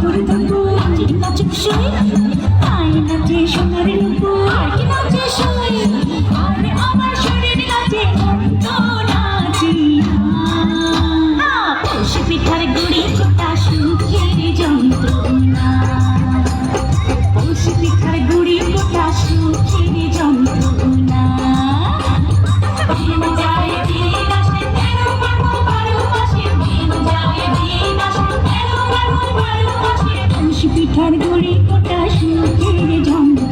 করে থাকবো নাচে নাচে সই আয় নাচে সোনার রূপর কি নাচে সই আর আমার শরীর নাচে তো নাচি পৌষ পিঠার গুড়ি কোটা সুখের যন্ত্রণা পৌষ পিঠার গুড়ি কোটা সুখের যন্ত্রণা পিঠার গুড়ি কোটা সুখের যন্ত্রণা